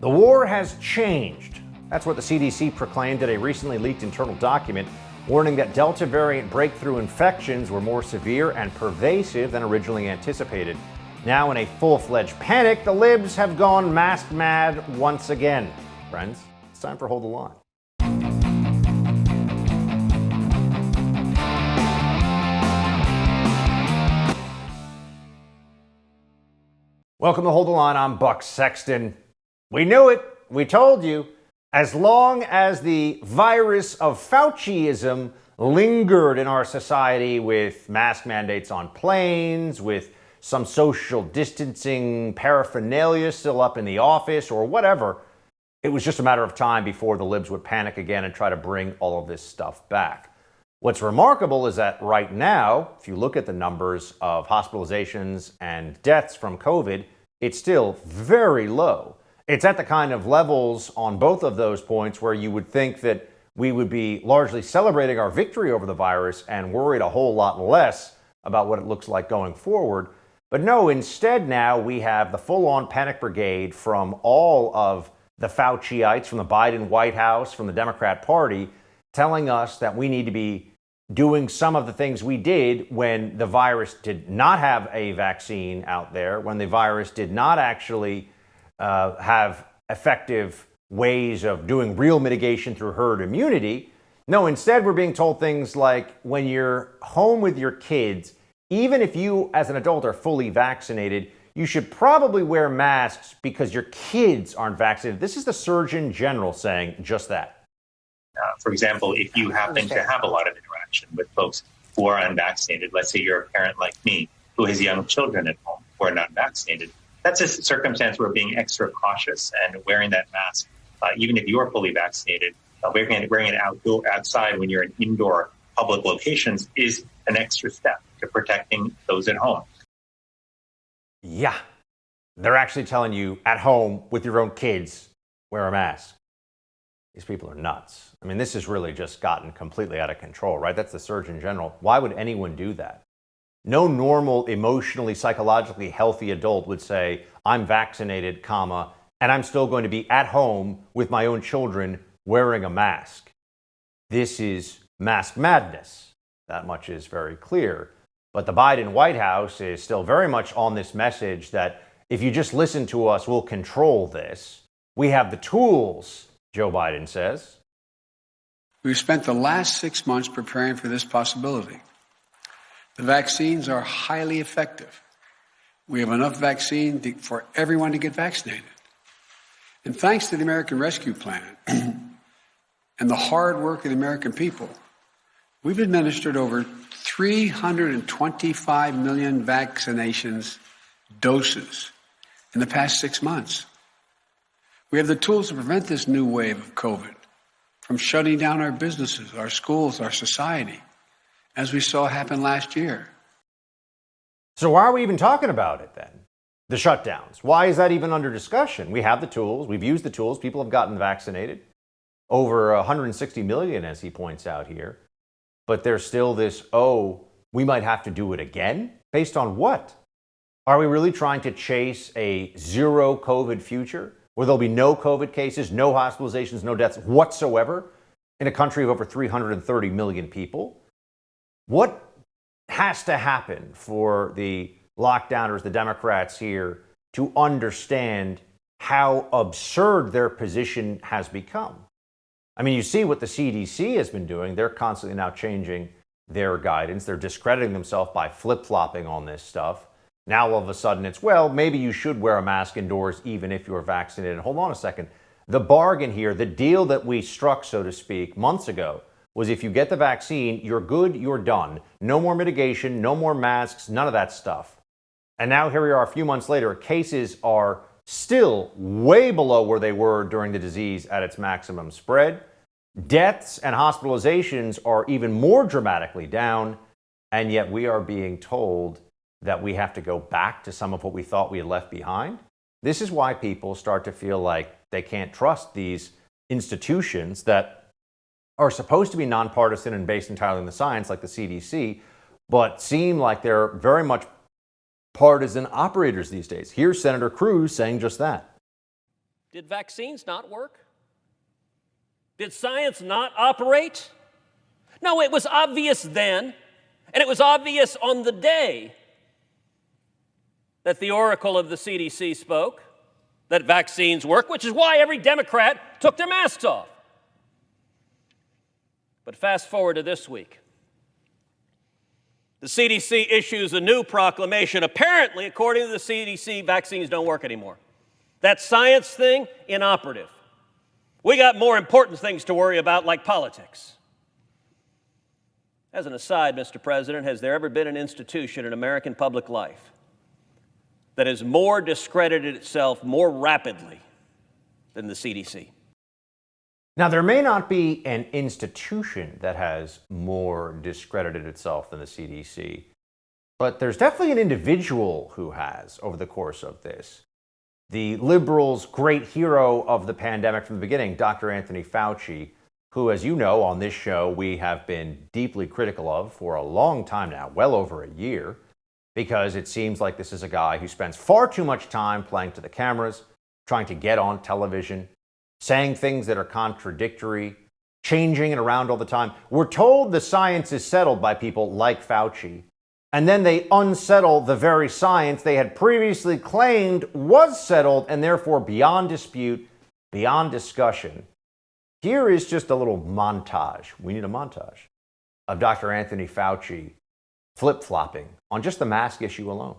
The war has changed. That's what the CDC proclaimed in a recently leaked internal document, warning that Delta variant breakthrough infections were more severe and pervasive than originally anticipated. Now, in a full-fledged panic, the libs have gone mask mad once again. Friends, it's time for Hold the Line. Welcome to Hold the Line. I'm Buck Sexton. We knew it. We told you. As long as the virus of Fauciism lingered in our society with mask mandates on planes, with some social distancing paraphernalia still up in the office or whatever, it was just a matter of time before the libs would panic again and try to bring all of this stuff back. What's remarkable is that right now, if you look at the numbers of hospitalizations and deaths from COVID, it's still very low. It's at the kind of levels on both of those points where you would think that we would be largely celebrating our victory over the virus and worried a whole lot less about what it looks like going forward. But no, instead now we have the full-on panic brigade from all of the Fauciites, from the Biden White House, from the Democrat Party, telling us that we need to be doing some of the things we did when the virus did not have a vaccine out there, when the virus did not actually have effective ways of doing real mitigation through herd immunity. No, instead we're being told things like when you're home with your kids, even if you as an adult are fully vaccinated, you should probably wear masks because your kids aren't vaccinated. This is the Surgeon General saying just that. For example, if you happen to have a lot of interaction with folks who are unvaccinated, let's say you're a parent like me who has young children at home who are not vaccinated, that's a circumstance where being extra cautious and wearing that mask, even if you're fully vaccinated, wearing it outside when you're in indoor public locations is an extra step to protecting those at home. Yeah, they're actually telling you at home with your own kids, wear a mask. These people are nuts. I mean, this has really just gotten completely out of control, right? That's the Surgeon General. Why would anyone do that? No normal, emotionally, psychologically healthy adult would say, I'm vaccinated, comma, and I'm still going to be at home with my own children wearing a mask. This is mask madness. That much is very clear. But the Biden White House is still very much on this message that if you just listen to us, we'll control this. We have the tools, Joe Biden says. We've spent the last 6 months preparing for this possibility. The vaccines are highly effective. We have enough vaccine for everyone to get vaccinated. And thanks to the American Rescue Plan and the hard work of the American people, we've administered over 325 million vaccinations doses in the past 6 months. We have the tools to prevent this new wave of COVID from shutting down our businesses, our schools, our society, as we saw happen last year. So why are we even talking about it then? The shutdowns. Why is that even under discussion? We have the tools. We've used the tools. People have gotten vaccinated. Over 160 million, as he points out here. But there's still this, we might have to do it again? Based on what? Are we really trying to chase a zero COVID future where there'll be no COVID cases, no hospitalizations, no deaths whatsoever in a country of over 330 million people? What has to happen for the lockdowners, the Democrats here, to understand how absurd their position has become? I mean, you see what the CDC has been doing. They're constantly now changing their guidance. They're discrediting themselves by flip-flopping on this stuff. Now, all of a sudden, it's, well, maybe you should wear a mask indoors even if you're vaccinated. Hold on a second. The bargain here, the deal that we struck, so to speak, months ago, was if you get the vaccine, you're good, you're done. No more mitigation, no more masks, none of that stuff. And now here we are a few months later, cases are still way below where they were during the disease at its maximum spread. Deaths and hospitalizations are even more dramatically down, and yet we are being told that we have to go back to some of what we thought we had left behind. This is why people start to feel like they can't trust these institutions that are supposed to be nonpartisan and based entirely on the science, like the CDC, but seem like they're very much partisan operators these days. Here's Senator Cruz saying just that. Did vaccines not work? Did science not operate? No, it was obvious then, and it was obvious on the day that the oracle of the CDC spoke, that vaccines work, which is why every Democrat took their masks off. But fast forward to this week. The CDC issues a new proclamation. Apparently, according to the CDC, vaccines don't work anymore. That science thing, inoperative. We got more important things to worry about, like politics. As an aside, Mr. President, has there ever been an institution in American public life that has more discredited itself more rapidly than the CDC? Now, there may not be an institution that has more discredited itself than the CDC, but there's definitely an individual who has over the course of this. The liberals' great hero of the pandemic from the beginning, Dr. Anthony Fauci, who, as you know, on this show, we have been deeply critical of for a long time now, well over a year, because it seems like this is a guy who spends far too much time playing to the cameras, trying to get on television, saying things that are contradictory, changing it around all the time. We're told the science is settled by people like Fauci, and then they unsettle the very science they had previously claimed was settled and therefore beyond dispute, beyond discussion. Here is just a little montage. We need a montage of Dr. Anthony Fauci flip-flopping on just the mask issue alone.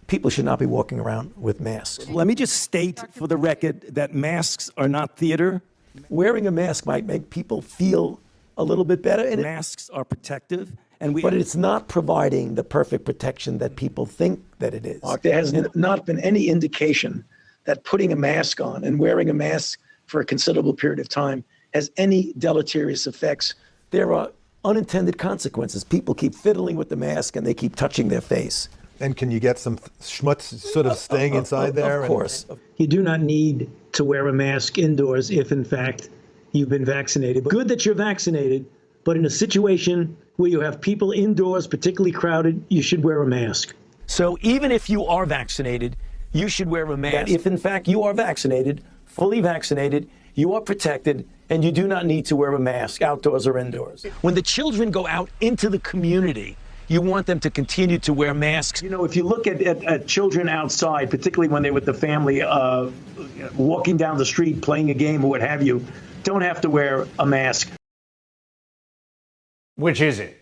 People should not be walking around with masks. Let me just state for the record that masks are not theater. Wearing a mask might make people feel a little bit better, and masks are protective. But it's not providing the perfect protection that people think that it is. There has not been any indication that putting a mask on and wearing a mask for a considerable period of time has any deleterious effects. There are unintended consequences. People keep fiddling with the mask and they keep touching their face. And can you get some schmutz sort of staying inside there? Of course. You do not need to wear a mask indoors if, in fact, you've been vaccinated. Good that you're vaccinated, but in a situation where you have people indoors, particularly crowded, you should wear a mask. So even if you are vaccinated, you should wear a mask. If, in fact, you are vaccinated, fully vaccinated, you are protected, and you do not need to wear a mask outdoors or indoors. When the children go out into the community, you want them to continue to wear masks. You know, if you look at children outside, particularly when they're with the family, walking down the street, playing a game or what have you, don't have to wear a mask. Which is it?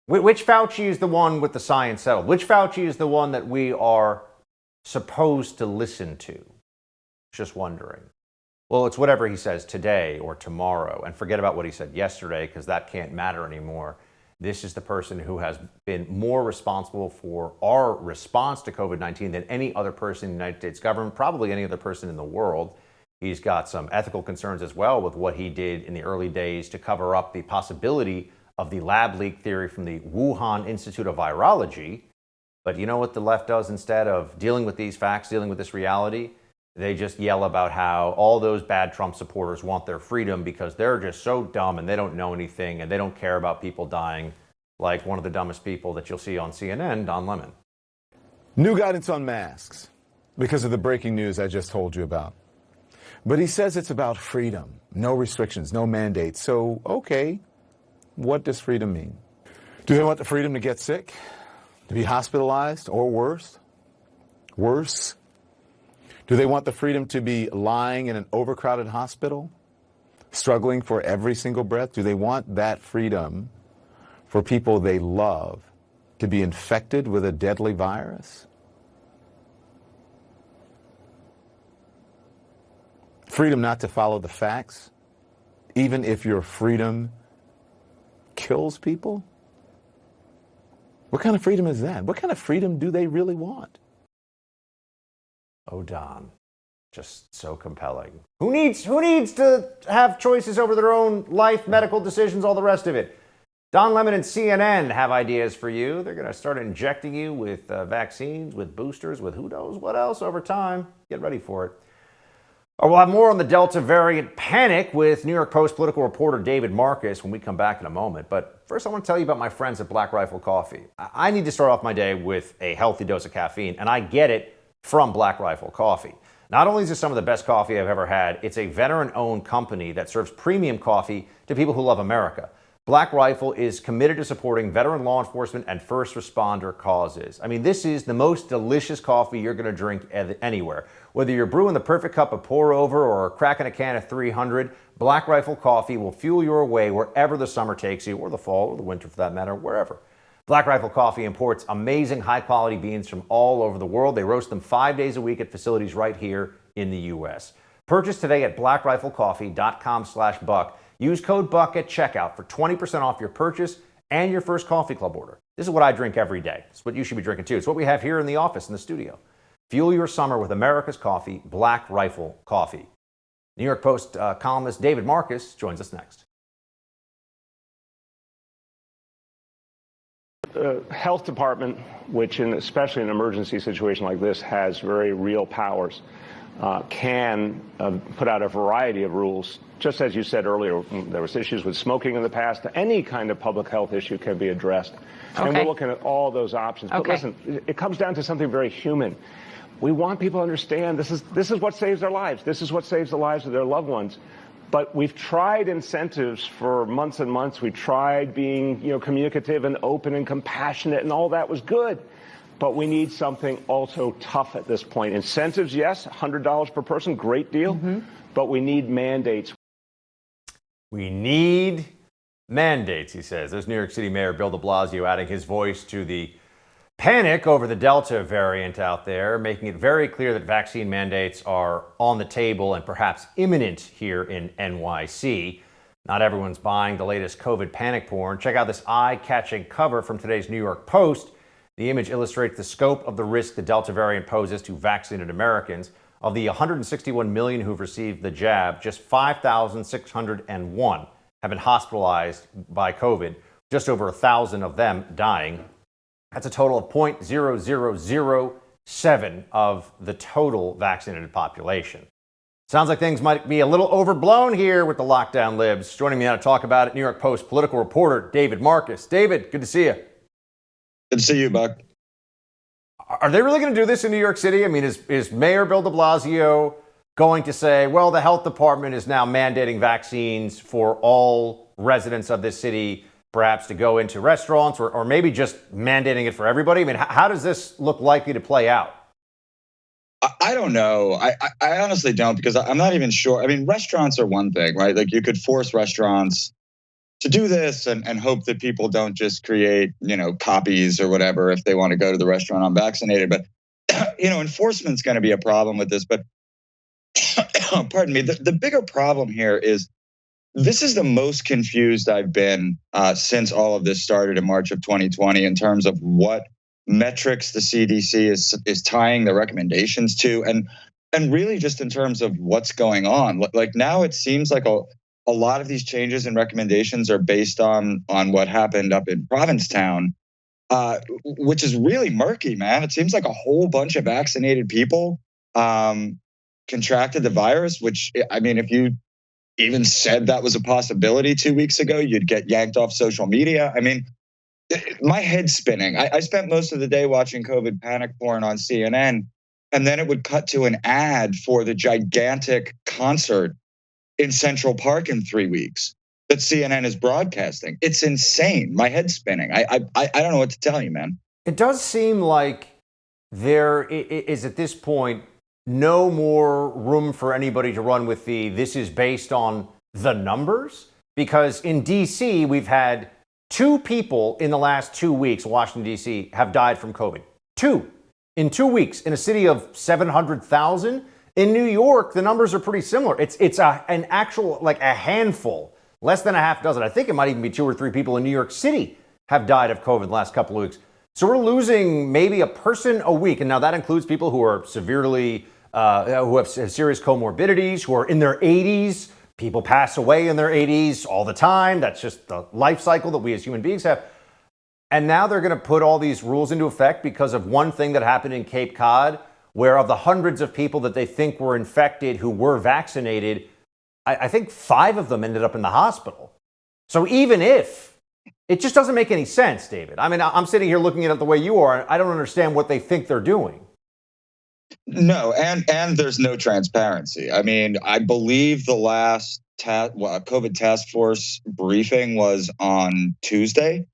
Which Fauci is the one with the science settled? Which Fauci is the one that we are supposed to listen to? Just wondering. Well, it's whatever he says today or tomorrow, and forget about what he said yesterday, because that can't matter anymore. This is the person who has been more responsible for our response to COVID-19 than any other person in the United States government, probably any other person in the world. He's got some ethical concerns as well with what he did in the early days to cover up the possibility of the lab leak theory from the Wuhan Institute of Virology. But you know what the left does instead of dealing with these facts, dealing with this reality? They just yell about how all those bad Trump supporters want their freedom because they're just so dumb and they don't know anything and they don't care about people dying, like one of the dumbest people that you'll see on CNN, Don Lemon. New guidance on masks because of the breaking news I just told you about. But he says it's about freedom, no restrictions, no mandates. So, okay, what does freedom mean? Do they want the freedom to get sick, to be hospitalized, or worse? Worse? Do they want the freedom to be lying in an overcrowded hospital, struggling for every single breath? Do they want that freedom for people they love to be infected with a deadly virus? Freedom not to follow the facts, even if your freedom kills people? What kind of freedom is that? What kind of freedom do they really want? Oh, Don, just so compelling. Who needs to have choices over their own life, medical decisions, all the rest of it? Don Lemon and CNN have ideas for you. They're going to start injecting you with vaccines, with boosters, with who knows what else over time. Get ready for it. We'll have more on the Delta variant panic with New York Post political reporter David Marcus when we come back in a moment. But first, I want to tell you about my friends at Black Rifle Coffee. I need to start off my day with a healthy dose of caffeine, and I get it from Black Rifle Coffee. Not only is this some of the best coffee I've ever had, it's a veteran-owned company that serves premium coffee to people who love America. Black Rifle is committed to supporting veteran law enforcement and first responder causes. I mean, this is the most delicious coffee you're going to drink anywhere. Whether you're brewing the perfect cup of pour over or cracking a can of 300, Black Rifle Coffee will fuel your way wherever the summer takes you, or the fall, or the winter for that matter, wherever. Black Rifle Coffee imports amazing high-quality beans from all over the world. They roast them 5 days a week at facilities right here in the U.S. Purchase today at blackriflecoffee.com/buck. Use code BUCK at checkout for 20% off your purchase and your first coffee club order. This is what I drink every day. It's what you should be drinking too. It's what we have here in the office, in the studio. Fuel your summer with America's coffee, Black Rifle Coffee. New York Post columnist David Marcus joins us next. The health department, which especially in an emergency situation like this, has very real powers, can put out a variety of rules. Just as you said earlier, there was issues with smoking in the past. Any kind of public health issue can be addressed. And we're looking at all those options. But listen, it comes down to something very human. We want people to understand this is what saves their lives. This is what saves the lives of their loved ones. But we've tried incentives for months and months. We tried being, communicative and open and compassionate, and all that was good. But we need something also tough at this point. Incentives, yes, $100 per person, great deal. But we need mandates. We need mandates, he says. There's New York City Mayor Bill de Blasio adding his voice to the panic over the Delta variant out there, making it very clear that vaccine mandates are on the table and perhaps imminent here in NYC. Not everyone's buying the latest COVID panic porn. Check out this eye-catching cover from today's New York Post. The image illustrates the scope of the risk the Delta variant poses to vaccinated Americans. Of the 161 million who've received the jab, just 5,601 have been hospitalized by COVID, just over 1,000 of them dying. That's a total of 0.0007 of the total vaccinated population. Sounds like things might be a little overblown here with the lockdown libs. Joining me now to talk about it, New York Post political reporter David Marcus. David, good to see you. Good to see you, Buck. Are they really going to do this in New York City? I mean, is Mayor Bill de Blasio going to say, well, the health department is now mandating vaccines for all residents of this city, perhaps to go into restaurants, or maybe just mandating it for everybody? I mean, how does this look likely to play out? I don't know. I honestly don't, because I'm not even sure. I mean, restaurants are one thing, right? Like, you could force restaurants to do this and hope that people don't just create, copies or whatever if they want to go to the restaurant unvaccinated. But, enforcement's going to be a problem with this. But pardon me, the bigger problem here is this is the most confused I've been since all of this started in March of 2020 in terms of what metrics the CDC is tying the recommendations to, and really just in terms of what's going on. Like, now it seems like a lot of these changes and recommendations are based on what happened up in Provincetown, which is really murky, man. It seems like a whole bunch of vaccinated people contracted the virus, which, I mean, if you even said that was a possibility 2 weeks ago, you'd get yanked off social media. I mean, my head's spinning. I spent most of the day watching COVID panic porn on CNN, and then it would cut to an ad for the gigantic concert in Central Park in 3 weeks that CNN is broadcasting. It's insane. My head's spinning. I don't know what to tell you, man. It does seem like there is at this point no more room for anybody to run with this is based on the numbers, because in DC we've had 2 people in the last 2 weeks, Washington DC, have died from COVID. 2 in 2 weeks in a city of 700,000. In New York, the numbers are pretty similar. It's an actual, like a handful, less than a half dozen. I think it might even be 2 or 3 people in New York City have died of COVID the last couple of weeks. So we're losing maybe a person a week. And now that includes people who are severely, who have serious comorbidities, who are in their 80s. People pass away in their 80s all the time. That's just the life cycle that we as human beings have. And now they're going to put all these rules into effect because of one thing that happened in Cape Cod, where of the hundreds of people that they think were infected who were vaccinated, I think 5 of them ended up in the hospital. So even if, it just doesn't make any sense, David. I mean, I'm sitting here looking at it the way you are, and I don't understand what they think they're doing. No, and there's no transparency. I mean, I believe the last COVID task force briefing was on Tuesday.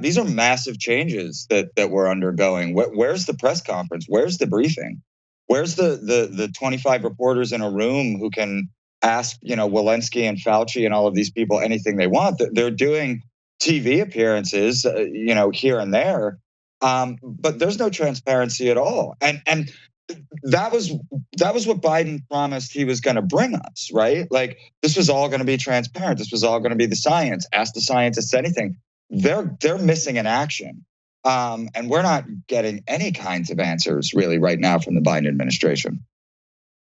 These are massive changes that we're undergoing. Where's the press conference? Where's the briefing? Where's the 25 reporters in a room who can ask, Walensky and Fauci and all of these people anything they want? They're doing TV appearances, here and there, but there's no transparency at all. And that was what Biden promised he was going to bring us, right? Like, this was all going to be transparent. This was all going to be the science. Ask the scientists anything. They're missing in action. And we're not getting any kinds of answers really right now from the Biden administration.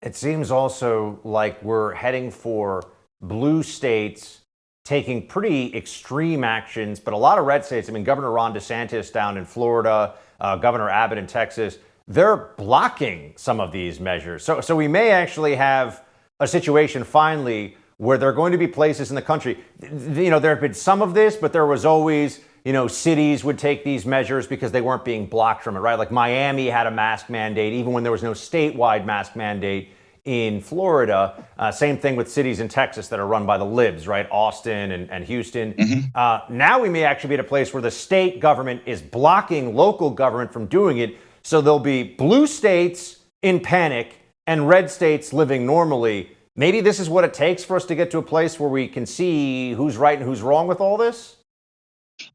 It seems also like we're heading for blue states taking pretty extreme actions, but a lot of red states, I mean, Governor Ron DeSantis down in Florida, Governor Abbott in Texas, they're blocking some of these measures. So we may actually have a situation finally where there are going to be places in the country, there have been some of this, but there was always, cities would take these measures because they weren't being blocked from it, right? Like Miami had a mask mandate, even when there was no statewide mask mandate in Florida. Same thing with cities in Texas that are run by the LIBS, right? Austin and Houston. Mm-hmm. Now we may actually be at a place where the state government is blocking local government from doing it. So there'll be blue states in panic and red states living normally. Maybe this is what it takes for us to get to a place where we can see who's right and who's wrong with all this?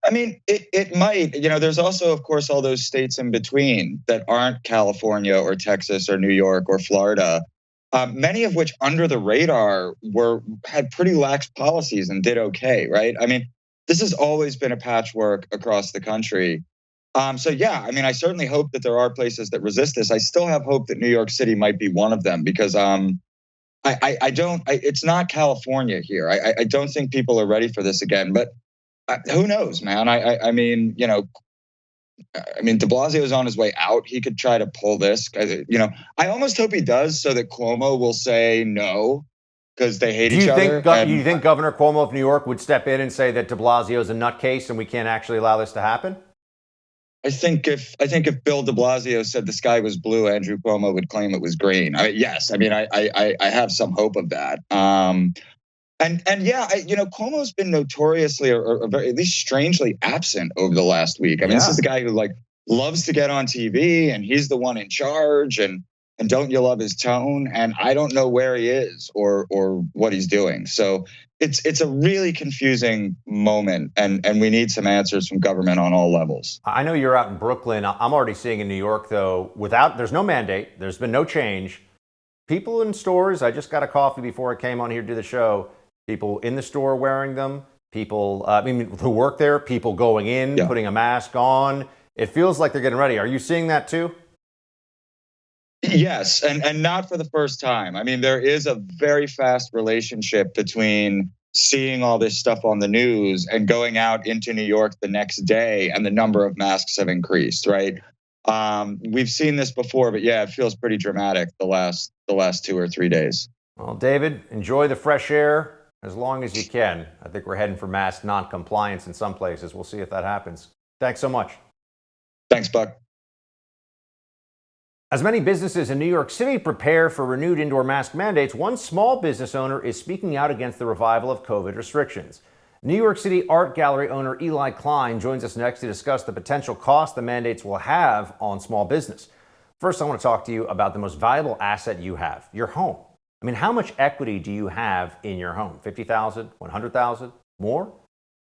I mean, it might. There's also, of course, all those states in between that aren't California or Texas or New York or Florida, many of which under the radar had pretty lax policies and did okay, right? I mean, this has always been a patchwork across the country. So, yeah, I mean, I certainly hope that there are places that resist this. I still have hope that New York City might be one of them because it's not California here. I don't think people are ready for this again, but who knows, man? I mean, de Blasio is on his way out. He could try to pull this. I almost hope he does so that Cuomo will say no because they hate each other. Do you think Governor Cuomo of New York would step in and say that de Blasio is a nutcase and we can't actually allow this to happen? I think if Bill de Blasio said the sky was blue, Andrew Cuomo would claim it was green. Yes, I mean, I have some hope of that. And yeah, Cuomo's been notoriously or very, at least strangely absent over the last week. I mean, This is the guy who loves to get on TV and he's the one in charge and don't you love his tone? And I don't know where he is or what he's doing. So it's a really confusing moment and we need some answers from government on all levels. I know you're out in Brooklyn. I'm already seeing in New York, though, there's no mandate. There's been no change. People in stores, I just got a coffee before I came on here to do the show. People in the store wearing them, people who work there, people going in, putting a mask on. It feels like they're getting ready. Are you seeing that too? Yes, and not for the first time. I mean, there is a very fast relationship between seeing all this stuff on the news and going out into New York the next day, and the number of masks have increased, right? We've seen this before, but yeah, it feels pretty dramatic the last 2 or 3 days. Well, David, enjoy the fresh air as long as you can. I think we're heading for mask non-compliance in some places. We'll see if that happens. Thanks so much. Thanks, Buck. As many businesses in New York City prepare for renewed indoor mask mandates, one small business owner is speaking out against the revival of COVID restrictions. New York City art gallery owner Eli Klein joins us next to discuss the potential cost the mandates will have on small business. First, I want to talk to you about the most valuable asset you have, your home. I mean, how much equity do you have in your home? 50,000, 100,000, more?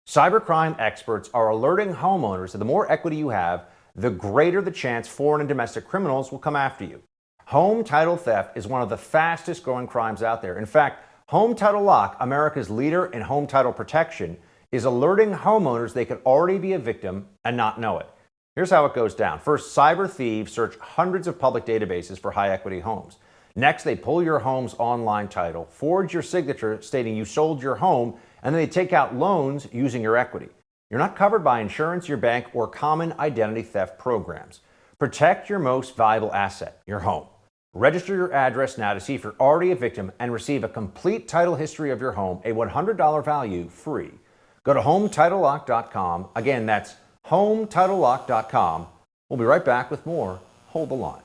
Cybercrime experts are alerting homeowners that the more equity you have, the greater the chance foreign and domestic criminals will come after you. Home title theft is one of the fastest growing crimes out there. In fact, Home Title Lock, America's leader in home title protection, is alerting homeowners they could already be a victim and not know it. Here's how it goes down. First, cyber thieves search hundreds of public databases for high equity homes. Next, they pull your home's online title, forge your signature stating you sold your home, and then they take out loans using your equity. You're not covered by insurance, your bank, or common identity theft programs. Protect your most valuable asset, your home. Register your address now to see if you're already a victim and receive a complete title history of your home, a $100 value free. Go to HomeTitleLock.com. Again, that's HomeTitleLock.com. We'll be right back with more Hold the Line.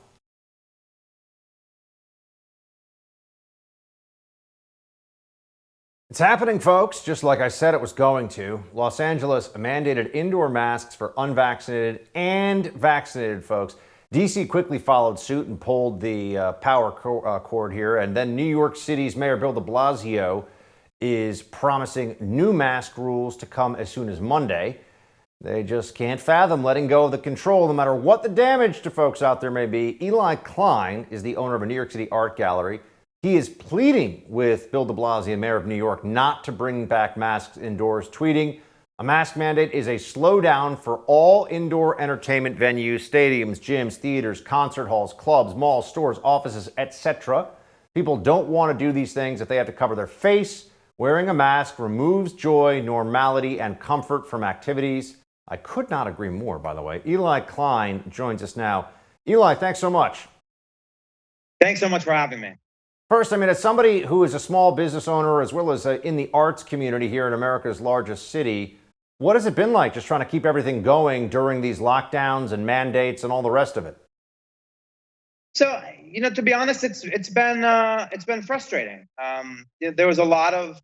It's happening, folks, just like I said it was going to. Los Angeles mandated indoor masks for unvaccinated and vaccinated folks. D.C. quickly followed suit and pulled the power cord here. And then New York City's Mayor Bill de Blasio is promising new mask rules to come as soon as Monday. They just can't fathom letting go of the control, no matter what the damage to folks out there may be. Eli Klein is the owner of a New York City art gallery. He is pleading with Bill de Blasio, mayor of New York, not to bring back masks indoors, tweeting, "A mask mandate is a slowdown for all indoor entertainment venues, stadiums, gyms, theaters, concert halls, clubs, malls, stores, offices, etc. People don't want to do these things if they have to cover their face. Wearing a mask removes joy, normality, and comfort from activities." I could not agree more, by the way. Eli Klein joins us now. Eli, thanks so much. Thanks so much for having me. First, I mean, as somebody who is a small business owner as well as in the arts community here in America's largest city, what has it been like just trying to keep everything going during these lockdowns and mandates and all the rest of it? So, to be honest, it's been frustrating. There was a lot of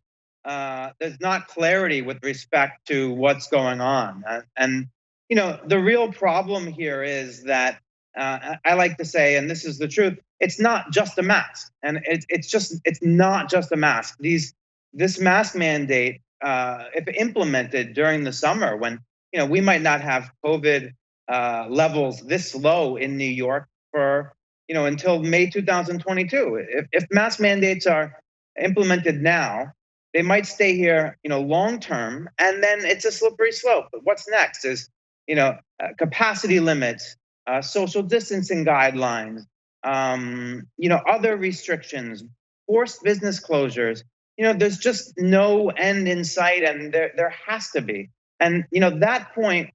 there's not clarity with respect to what's going on, and the real problem here is that I like to say, and this is the truth, it's not just a mask, and it's not just a mask. This mask mandate, if implemented during the summer, when we might not have COVID levels this low in New York for until May 2022. If mask mandates are implemented now, they might stay here long term, and then it's a slippery slope. But what's next is capacity limits, social distancing guidelines, other restrictions, forced business closures. There's just no end in sight, and there has to be. And that point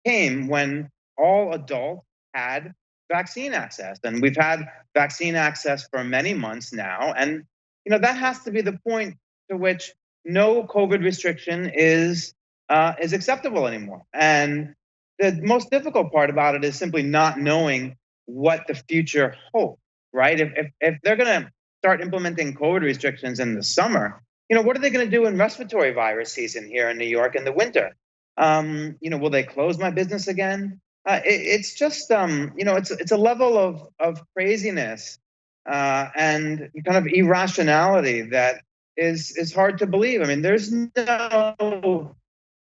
came when all adults had vaccine access, and we've had vaccine access for many months now. And that has to be the point to which no COVID restriction is acceptable anymore. And the most difficult part about it is simply not knowing what the future holds, right? If they're going to start implementing COVID restrictions in the summer, what are they going to do in respiratory virus season here in New York in the winter? Will they close my business again? It's just, it's a level of craziness and kind of irrationality that is hard to believe. I mean, there's no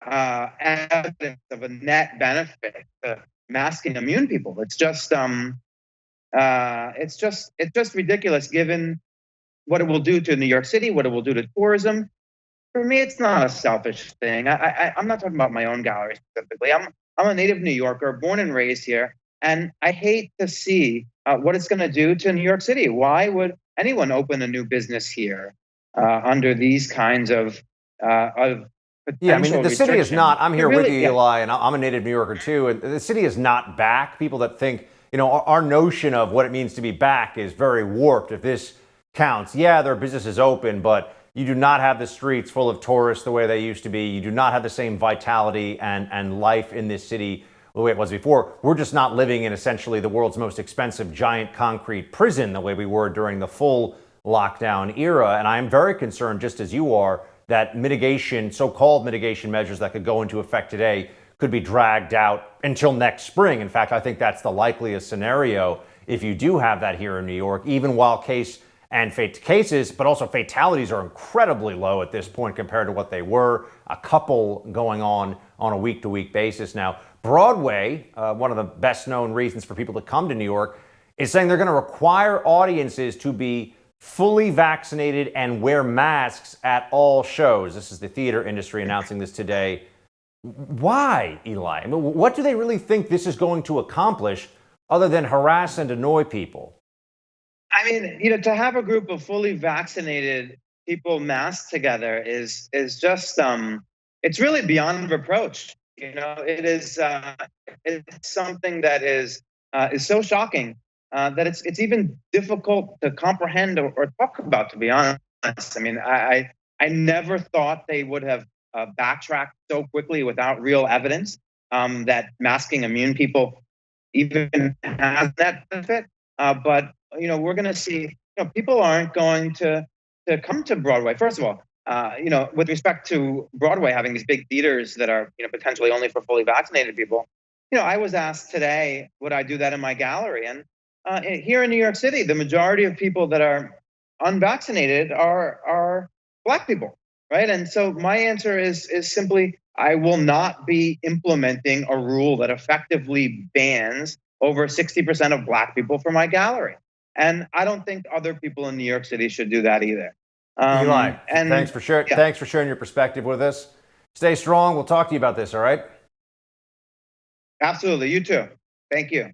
evidence of a net benefit to masking immune people. It's just ridiculous given what it will do to New York City, what it will do to tourism. For me, it's not a selfish thing. I'm not talking about my own gallery specifically. I'm a native New Yorker, born and raised here, and I hate to see what it's going to do to New York City. Why would anyone open a new business here under these kinds of yeah, I mean, the city is not, I'm here with you, Eli, and I'm a native New Yorker too, and the city is not back. People that think, our notion of what it means to be back is very warped. If this counts, yeah, there are businesses open, but you do not have the streets full of tourists the way they used to be. You do not have the same vitality and life in this city the way it was before. We're just not living in essentially the world's most expensive giant concrete prison the way we were during the full lockdown era. And I am very concerned, just as you are, that mitigation, so-called mitigation measures that could go into effect today could be dragged out until next spring. In fact, I think that's the likeliest scenario if you do have that here in New York, even while cases, but also fatalities are incredibly low at this point compared to what they were. A couple going on a week-to-week basis now. Broadway, one of the best-known reasons for people to come to New York, is saying they're going to require audiences to be fully vaccinated and wear masks at all shows. This is the theater industry announcing this today. Why, Eli? I mean, what do they really think this is going to accomplish other than harass and annoy people? I mean, to have a group of fully vaccinated people masked together is just it's really beyond reproach. It is it's something that is so shocking that it's even difficult to comprehend or talk about, to be honest. I mean, I never thought they would have backtracked so quickly without real evidence that masking immune people even has that benefit. But we're going to see, people aren't going to come to Broadway. First of all, with respect to Broadway having these big theaters that are, potentially only for fully vaccinated people, I was asked today, would I do that in my gallery? And here in New York City, the majority of people that are unvaccinated are Black people, right? And so my answer is simply, I will not be implementing a rule that effectively bans over 60% of Black people from my gallery. And I don't think other people in New York City should do that either. Eli, thanks for sharing. Yeah. Thanks for sharing your perspective with us. Stay strong. We'll talk to you about this. All right. Absolutely. You too. Thank you.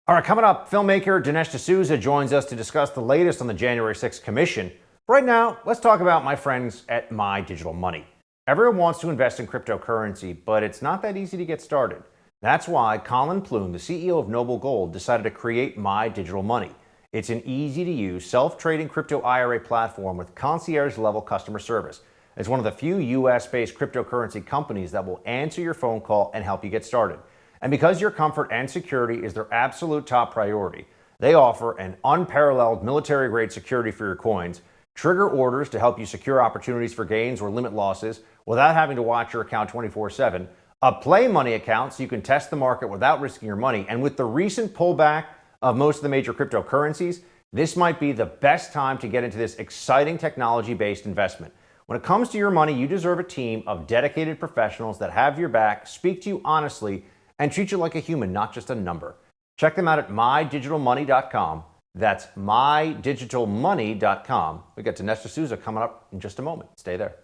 All right. Coming up, filmmaker Dinesh D'Souza joins us to discuss the latest on the January 6th Commission. Right now, let's talk about my friends at My Digital Money. Everyone wants to invest in cryptocurrency, but it's not that easy to get started. That's why Colin Plume, the CEO of Noble Gold, decided to create My Digital Money. It's an easy-to-use, self-trading crypto IRA platform with concierge-level customer service. It's one of the few U.S.-based cryptocurrency companies that will answer your phone call and help you get started. And because your comfort and security is their absolute top priority, they offer an unparalleled military-grade security for your coins, trigger orders to help you secure opportunities for gains or limit losses without having to watch your account 24/7, a play money account so you can test the market without risking your money, and with the recent pullback of most of the major cryptocurrencies, this might be the best time to get into this exciting technology-based investment. When it comes to your money, you deserve a team of dedicated professionals that have your back, speak to you honestly, and treat you like a human, not just a number. Check them out at mydigitalmoney.com. That's mydigitalmoney.com. We got Dinesh D'Souza coming up in just a moment. Stay there.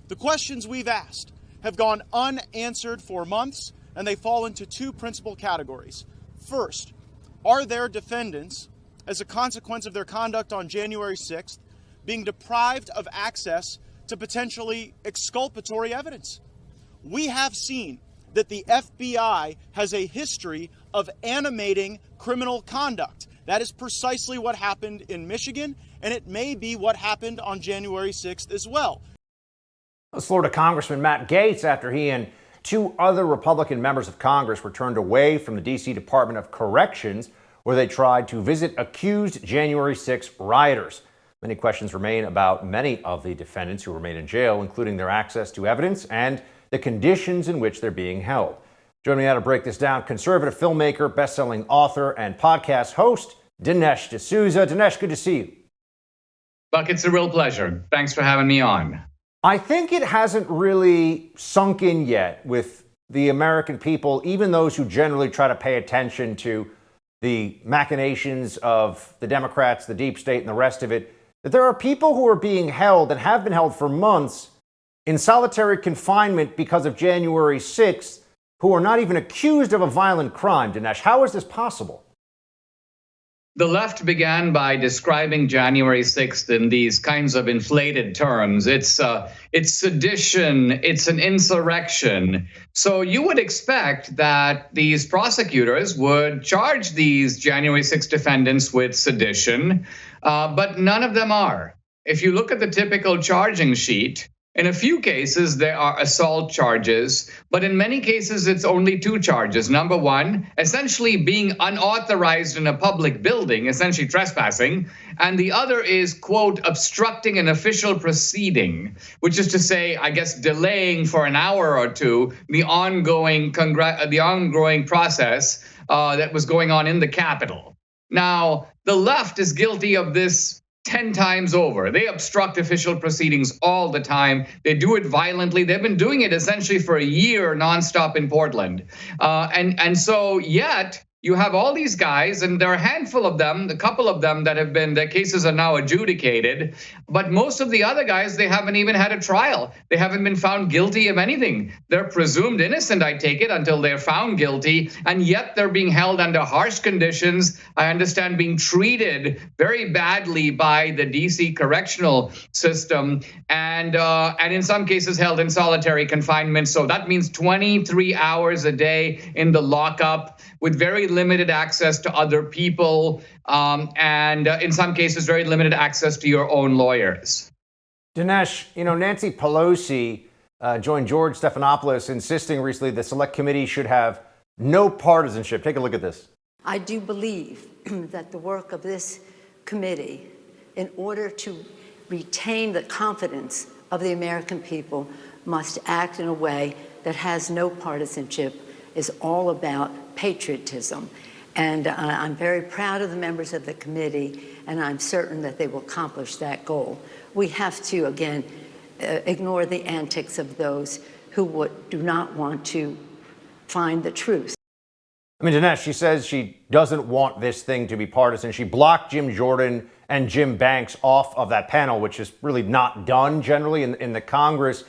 The questions we've asked have gone unanswered for months, and they fall into two principal categories. First, are there defendants, as a consequence of their conduct on January 6th, being deprived of access to potentially exculpatory evidence? We have seen that the FBI has a history of animating criminal conduct. That is precisely what happened in Michigan, and it may be what happened on January 6th as well. Florida Congressman Matt Gaetz, after he and two other Republican members of Congress were turned away from the D.C. Department of Corrections, where they tried to visit accused January 6 rioters. Many questions remain about many of the defendants who remain in jail, including their access to evidence and the conditions in which they're being held. Joining me now to break this down, conservative filmmaker, best-selling author, and podcast host, Dinesh D'Souza. Dinesh, good to see you. Buck, it's a real pleasure. Thanks for having me on. I think it hasn't really sunk in yet with the American people, even those who generally try to pay attention to the machinations of the Democrats, the deep state, and the rest of it, that there are people who are being held and have been held for months in solitary confinement because of January 6th who are not even accused of a violent crime. Dinesh, how is this possible? The left began by describing January 6th in these kinds of inflated terms. It's sedition, it's an insurrection. So you would expect that these prosecutors would charge these January 6th defendants with sedition, but none of them are. If you look at the typical charging sheet, in a few cases, there are assault charges, but in many cases, it's only two charges. Number one, essentially being unauthorized in a public building, essentially trespassing. And the other is, quote, obstructing an official proceeding, which is to say, I guess, delaying for an hour or two the ongoing process that was going on in the Capitol. Now, the left is guilty of this 10 times over. They obstruct official proceedings all the time. They do it violently. They've been doing it essentially for a year nonstop in Portland. And so yet you have all these guys, and there are a handful of them, a couple of them that have been, their cases are now adjudicated. But most of the other guys, they haven't even had a trial. They haven't been found guilty of anything. They're presumed innocent, I take it, until they're found guilty. And yet they're being held under harsh conditions. I understand being treated very badly by the DC correctional system, and in some cases held in solitary confinement. So that means 23 hours a day in the lockup with very limited access to other people, and in some cases, very limited access to your own lawyers. Dinesh, Nancy Pelosi joined George Stephanopoulos insisting recently the Select Committee should have no partisanship. Take a look at this. I do believe that the work of this committee, in order to retain the confidence of the American people, must act in a way that has no partisanship, is all about patriotism. And I'm very proud of the members of the committee, and I'm certain that they will accomplish that goal. We have to, again, ignore the antics of those who do not want to find the truth. I mean, Dinesh, she says she doesn't want this thing to be partisan. She blocked Jim Jordan and Jim Banks off of that panel, which is really not done generally in the Congress.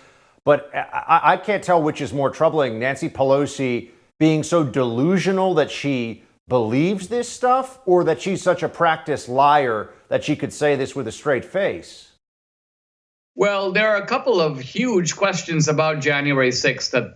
But I can't tell which is more troubling, Nancy Pelosi being so delusional that she believes this stuff, or that she's such a practiced liar that she could say this with a straight face. Well, there are a couple of huge questions about January 6th that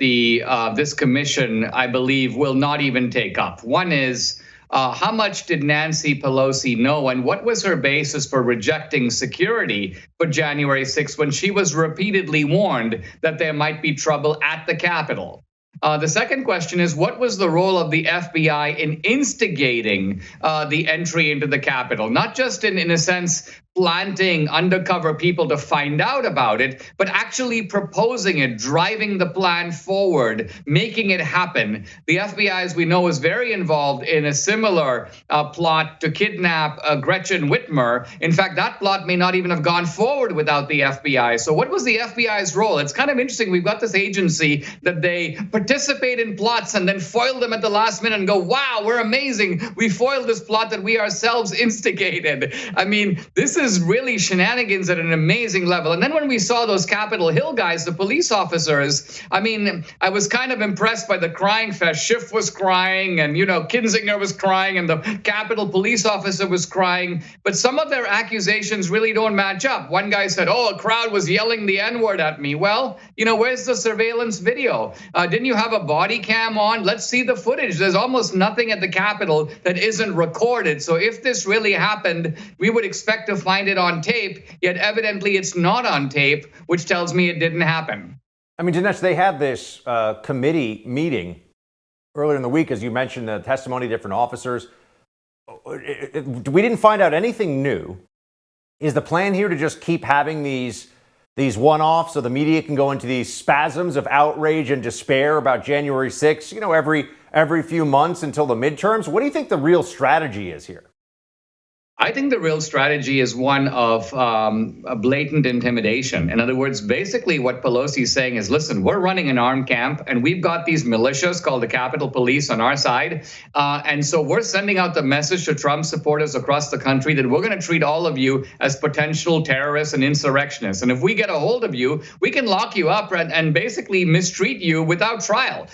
this commission, I believe, will not even take up. One is, how much did Nancy Pelosi know, and what was her basis for rejecting security for January 6th when she was repeatedly warned that there might be trouble at the Capitol? The second question is, what was the role of the FBI in instigating the entry into the Capitol? Not just in a sense, planting undercover people to find out about it, but actually proposing it, driving the plan forward, making it happen. The FBI, as we know, is very involved in a similar plot to kidnap Gretchen Whitmer. In fact, that plot may not even have gone forward without the FBI. So what was the FBI's role? It's kind of interesting. We've got this agency that they participate in plots and then foil them at the last minute and go, wow, we're amazing. We foiled this plot that we ourselves instigated. I mean, this is really shenanigans at an amazing level. And then when we saw those Capitol Hill guys, the police officers, I mean, I was kind of impressed by the crying fest. Schiff was crying, and, Kinzinger was crying, and the Capitol police officer was crying. But some of their accusations really don't match up. One guy said, a crowd was yelling the N-word at me. Well, where's the surveillance video? Didn't you have a body cam on? Let's see the footage. There's almost nothing at the Capitol that isn't recorded. So if this really happened, we would expect to find it on tape, yet evidently it's not on tape, which tells me it didn't happen. I mean, Dinesh, they had this committee meeting earlier in the week, as you mentioned, the testimony of different officers. We didn't find out anything new. Is the plan here to just keep having these one-offs so the media can go into these spasms of outrage and despair about January 6th, every few months until the midterms? What do you think the real strategy is here? I think the real strategy is one of a blatant intimidation. In other words, basically what Pelosi is saying is, listen, we're running an armed camp, and we've got these militias called the Capitol Police on our side. And so we're sending out the message to Trump supporters across the country that we're going to treat all of you as potential terrorists and insurrectionists. And if we get a hold of you, we can lock you up and basically mistreat you without trial.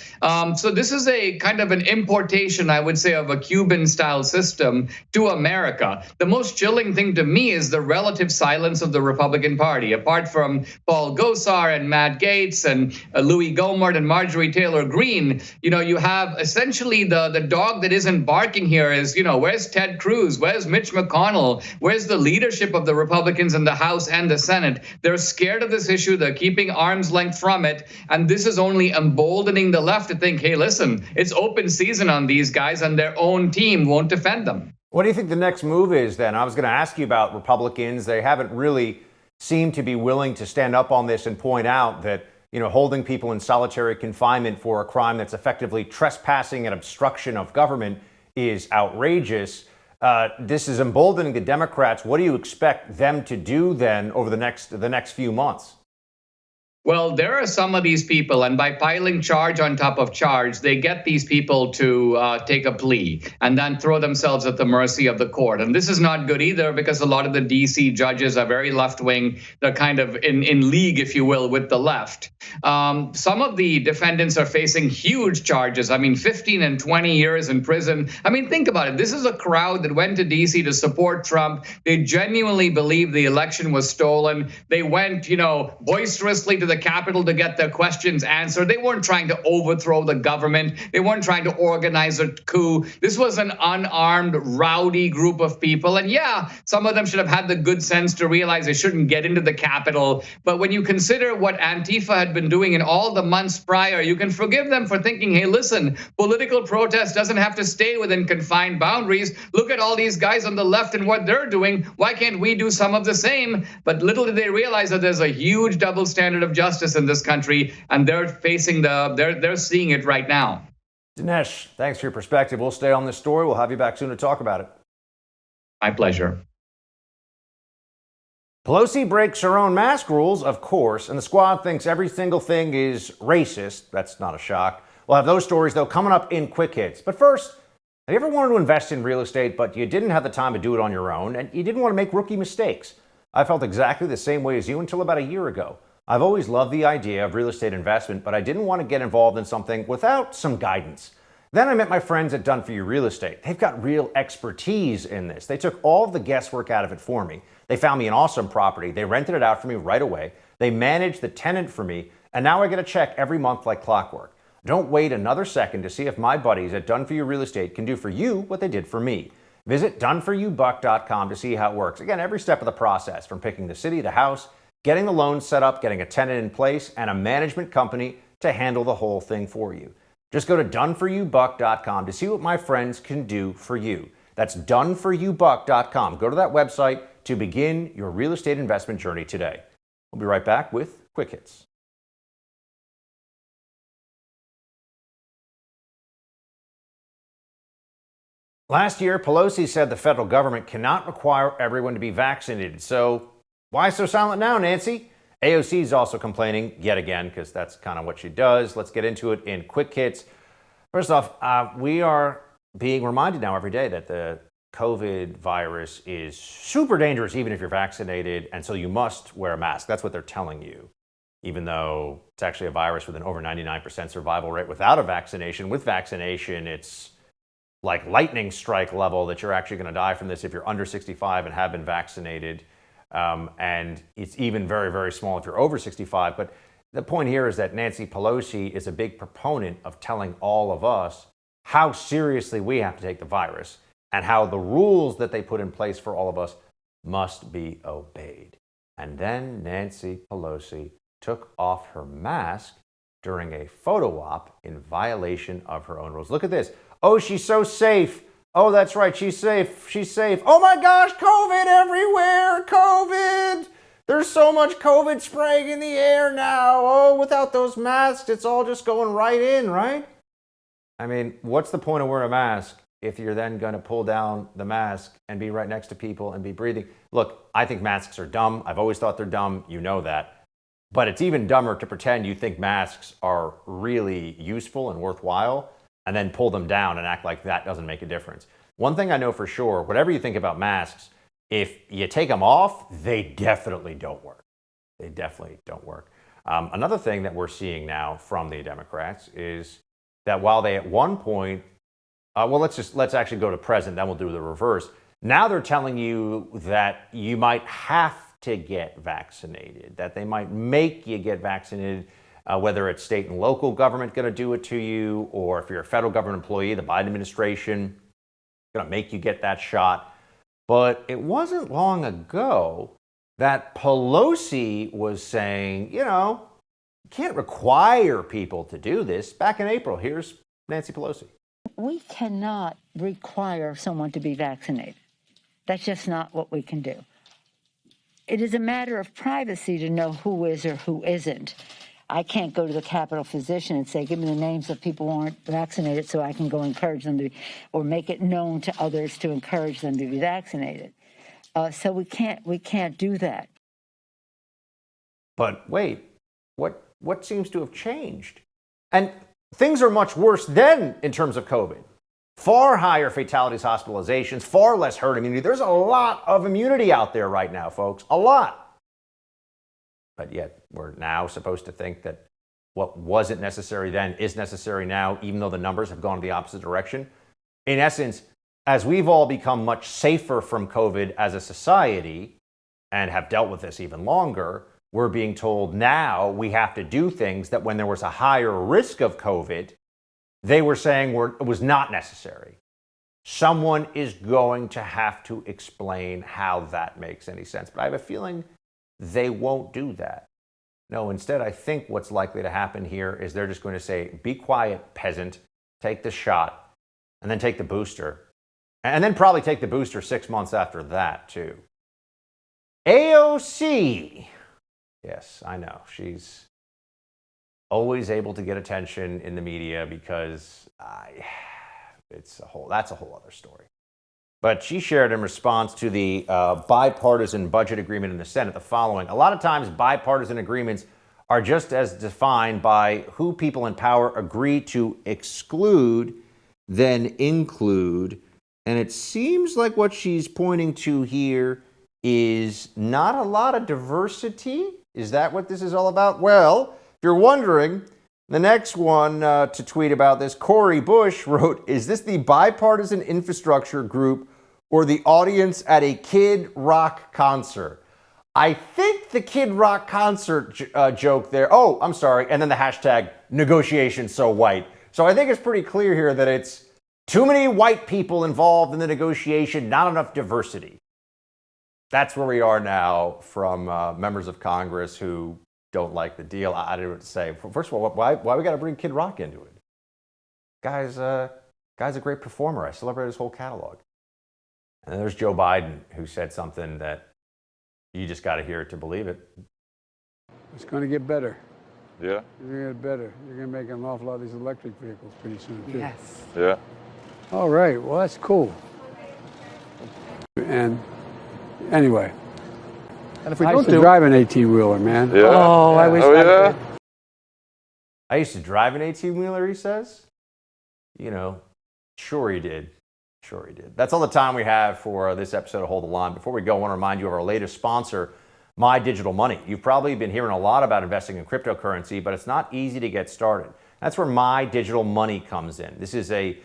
So this is a kind of an importation, I would say, of a Cuban-style system to America. The most chilling thing to me is the relative silence of the Republican Party. Apart from Paul Gosar and Matt Gaetz and Louis Gohmert and Marjorie Taylor Greene, you have essentially the dog that isn't barking here is, where's Ted Cruz? Where's Mitch McConnell? Where's the leadership of the Republicans in the House and the Senate? They're scared of this issue. They're keeping arm's length from it. And this is only emboldening the left to think, hey, listen, it's open season on these guys, and their own team won't defend them. What do you think the next move is then? I was going to ask you about Republicans. They haven't really seemed to be willing to stand up on this and point out that, holding people in solitary confinement for a crime that's effectively trespassing and obstruction of government is outrageous. This is emboldening the Democrats. What do you expect them to do then over the next few months? Well, there are some of these people, and by piling charge on top of charge, they get these people to take a plea and then throw themselves at the mercy of the court. And this is not good either, because a lot of the DC judges are very left-wing. They're kind of in league, if you will, with the left. Some of the defendants are facing huge charges. 15 and 20 years in prison. Think about it. This is a crowd that went to DC to support Trump. They genuinely believe the election was stolen. They went, boisterously to the Capitol to get their questions answered. They weren't trying to overthrow the government. They weren't trying to organize a coup. This was an unarmed, rowdy group of people. And yeah, some of them should have had the good sense to realize they shouldn't get into the Capitol. But when you consider what Antifa had been doing in all the months prior, you can forgive them for thinking, hey, listen, political protest doesn't have to stay within confined boundaries. Look at all these guys on the left and what they're doing. Why can't we do some of the same? But little did they realize that there's a huge double standard of justice in this country, and they're seeing it right now. Dinesh, thanks for your perspective. We'll stay on this story. We'll have you back soon to talk about it. My pleasure. Pelosi breaks her own mask rules, of course, and the squad thinks every single thing is racist. That's not a shock. We'll have those stories, though, coming up in Quick Hits. But first, have you ever wanted to invest in real estate, but you didn't have the time to do it on your own, and you didn't want to make rookie mistakes? I felt exactly the same way as you until about a year ago. I've always loved the idea of real estate investment, but I didn't want to get involved in something without some guidance. Then I met my friends at Done For You Real Estate. They've got real expertise in this. They took all of the guesswork out of it for me. They found me an awesome property. They rented it out for me right away. They managed the tenant for me, and now I get a check every month like clockwork. Don't wait another second to see if my buddies at Done For You Real Estate can do for you what they did for me. Visit doneforyoubuck.com to see how it works. Again, every step of the process, from picking the city, the house, getting the loan set up, getting a tenant in place, and a management company to handle the whole thing for you. Just go to doneforyoubuck.com to see what my friends can do for you. That's doneforyoubuck.com. Go to that website to begin your real estate investment journey today. We'll be right back with Quick Hits. Last year, Pelosi said the federal government cannot require everyone to be vaccinated. So why so silent now, Nancy? AOC is also complaining yet again, because that's kind of what she does. Let's get into it in Quick Hits. First off, we are being reminded now every day that the COVID virus is super dangerous, even if you're vaccinated, and so you must wear a mask. That's what they're telling you, even though it's actually a virus with an over 99% survival rate without a vaccination. With vaccination, it's like lightning strike level that you're actually going to die from this if you're under 65 and have been vaccinated. And it's even very, very small if you're over 65. But the point here is that Nancy Pelosi is a big proponent of telling all of us how seriously we have to take the virus and how the rules that they put in place for all of us must be obeyed. And then Nancy Pelosi took off her mask during a photo op in violation of her own rules. Look at this. Oh, she's so safe. Oh, that's right. She's safe. She's safe. Oh my gosh, COVID everywhere. COVID. There's so much COVID spraying in the air now. Oh, without those masks, it's all just going right in, right? I mean, what's the point of wearing a mask if you're then going to pull down the mask and be right next to people and be breathing? Look, I think masks are dumb. I've always thought they're dumb. You know that. But it's even dumber to pretend you think masks are really useful and worthwhile and then pull them down and act like that doesn't make a difference. One thing I know for sure, whatever you think about masks, if you take them off, they definitely don't work. They definitely don't work. Another thing that we're seeing now from the Democrats is that while they at one point, let's actually go to present, then we'll do the reverse. Now they're telling you that you might have to get vaccinated, that they might make you get vaccinated, whether it's state and local government going to do it to you, or if you're a federal government employee, the Biden administration going to make you get that shot. But it wasn't long ago that Pelosi was saying, you can't require people to do this. Back in April, here's Nancy Pelosi. We cannot require someone to be vaccinated. That's just not what we can do. It is a matter of privacy to know who is or who isn't. I can't go to the Capitol physician and say, give me the names of people who aren't vaccinated so I can go encourage them to be, or make it known to others to encourage them to be vaccinated. So we can't do that. But wait, what seems to have changed? And things are much worse then in terms of COVID. Far higher fatalities, hospitalizations, far less herd immunity. There's a lot of immunity out there right now, folks. A lot. But yet we're now supposed to think that what wasn't necessary then is necessary now, even though the numbers have gone in the opposite direction. In essence, as we've all become much safer from COVID as a society and have dealt with this even longer, we're being told now we have to do things that when there was a higher risk of COVID, they were saying it was not necessary. Someone is going to have to explain how that makes any sense. But I have a feeling they won't do that. No, instead, I think what's likely to happen here is they're just going to say, be quiet, peasant, take the shot, and then take the booster. And then probably take the booster 6 months after that, too. AOC. Yes, I know. She's always able to get attention in the media because that's a whole other story. But she shared in response to the bipartisan budget agreement in the Senate the following. A lot of times bipartisan agreements are just as defined by who people in power agree to exclude than include. And it seems like what she's pointing to here is not a lot of diversity. Is that what this is all about? Well, if you're wondering, the next one to tweet about this, Corey Bush wrote, is this the bipartisan infrastructure group or the audience at a Kid Rock concert? I think the Kid Rock concert joke there. Oh, I'm sorry. And then the hashtag negotiation so white. So I think it's pretty clear here that it's too many white people involved in the negotiation, not enough diversity. That's where we are now from members of Congress who don't like the deal. I don't know what to say. First of all, why we got to bring Kid Rock into it? Guy's a great performer. I celebrate his whole catalog. And then there's Joe Biden, who said something that you just got to hear it to believe it. It's going to get better. Yeah. It's going to get better. You're going to make an awful lot of these electric vehicles pretty soon, too. Yes. Yeah. All right. Well, that's cool. And anyway. And if we I don't used to drive an 18-wheeler, man. Yeah. Oh, I wish I could. I used to drive an 18-wheeler, he says. You know, sure he did. Sure he did. That's all the time we have for this episode of Hold the Line. Before we go, I want to remind you of our latest sponsor, My Digital Money. You've probably been hearing a lot about investing in cryptocurrency, but it's not easy to get started. That's where My Digital Money comes in. This is a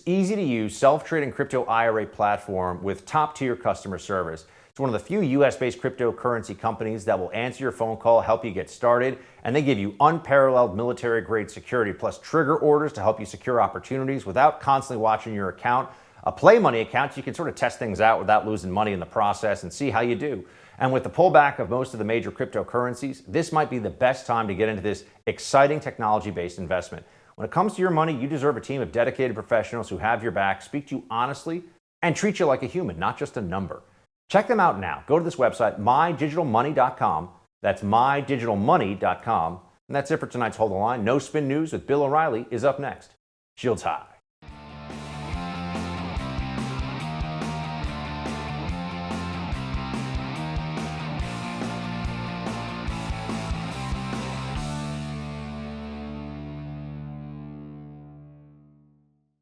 easy-to-use self-trading crypto IRA platform with top-tier customer service. It's one of the few US-based cryptocurrency companies that will answer your phone call, help you get started, and they give you unparalleled military-grade security, plus trigger orders to help you secure opportunities without constantly watching your account. A play money account, so you can sort of test things out without losing money in the process and see how you do. And with the pullback of most of the major cryptocurrencies, this might be the best time to get into this exciting technology-based investment. When it comes to your money, you deserve a team of dedicated professionals who have your back, speak to you honestly, and treat you like a human, not just a number. Check them out now. Go to this website, mydigitalmoney.com. That's mydigitalmoney.com. And that's it for tonight's Hold the Line. No Spin News with Bill O'Reilly is up next. Shields high.